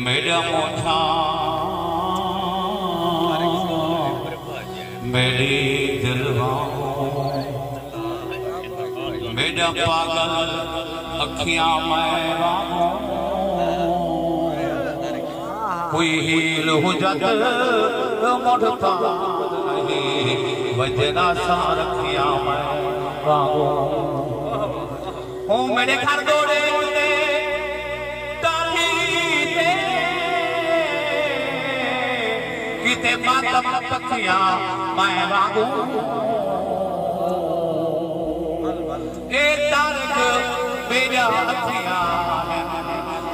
मेरा मोथा मेरी दिलवा मेरा पागल अखियां मैं कोई हील हो जद मुड़ता नहीं वजना सा रखियां मैं हूँ मेरे घर दौड़े किते मातम पखियां मैं वागू ए तारक मेरा अखियां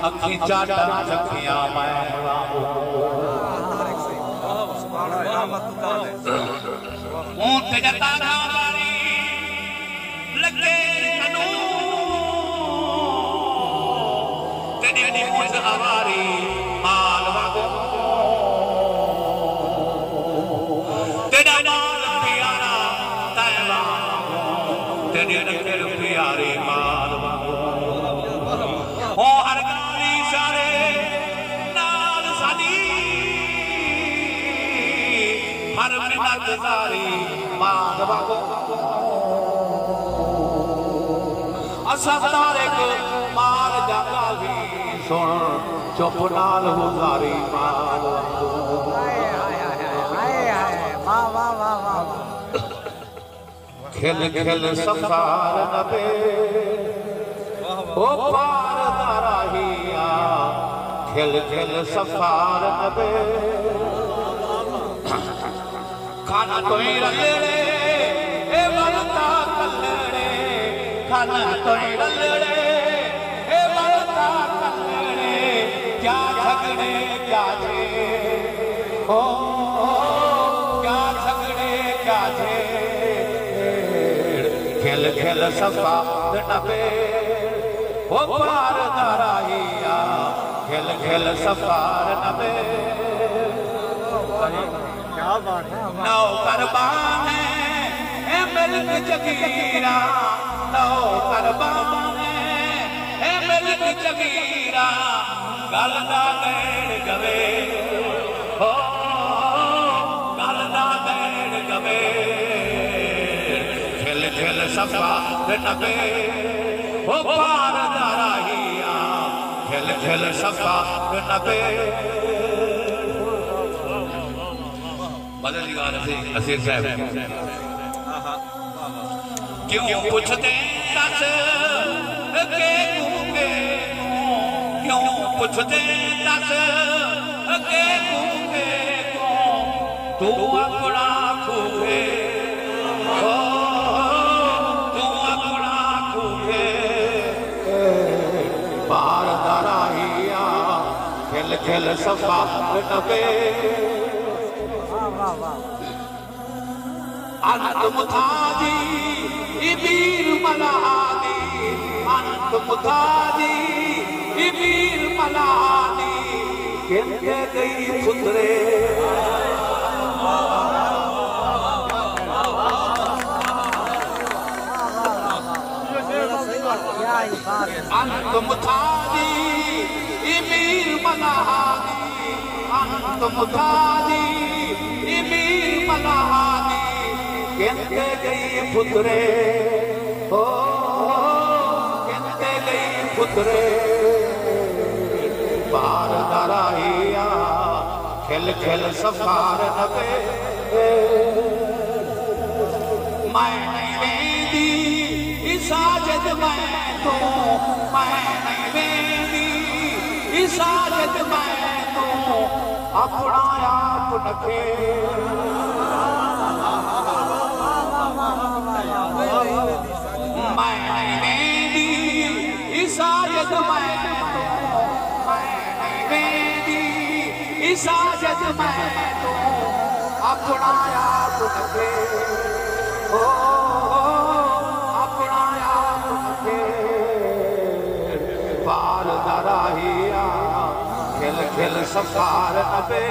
अखी चाटा सखियां मैं वागू हूं तेरा तारा वाली लगे कनू तेरी मुझ हवारी माल वागू प्यारे माल ओ हर गाली सारे नाल सादी हर मिनट सारी माल वागो असा तारे को माल जागा भी सुन चुप नाल हो सारी माल खिल खिल सफार नबे ओ पार दाराहिया खिल खिल सफार नबे खाना तोई रलड़े ए बनता कलड़े खाना तोई रलड़े ए बनता कलड़े क्या झगड़े क्या थे ओ क्या झगड़े क्या थे खेल खेल सफा नबे ओ पार दाराहिया खेल खेल सफार नबे क्या बात है नौ करबान है मिल्क जगीरा नौ करबान है मिल्क जगीरा गल दा गैर गवे हो गल दा गैर गवे खेल सफा नबे ओ पार दाराहिया खेल खेल सफा नबे बदल गान से असीर साहब क्यों पूछते दस के गूंगे क्यों पूछते दस के गूंगे तू अपना खूबे खेल खेल सफा नबे अनंत मुताजी इबीर मलानी अनंत मुताजी इबीर मलानी केंद्र गई खुदरे अनंत मुताजी इबीर मलानी अनंत मुताजी इबीर मलानी केंद्र गई पुत्रे ओ केंद्र गई पुत्रे पार दाराहिया खेल खेल सफार नबे मैं नहीं वेंदी साजद मैं तो मैं नहीं वेंदी साजद मैं तो अपना आप नखे मैं नहीं वेंदी साजद मैं तो मैं नहीं वेंदी साजद मैं तो अपना आप नखे ओ अपना आप नखे पार दराहिया खिल खिल सफार अबे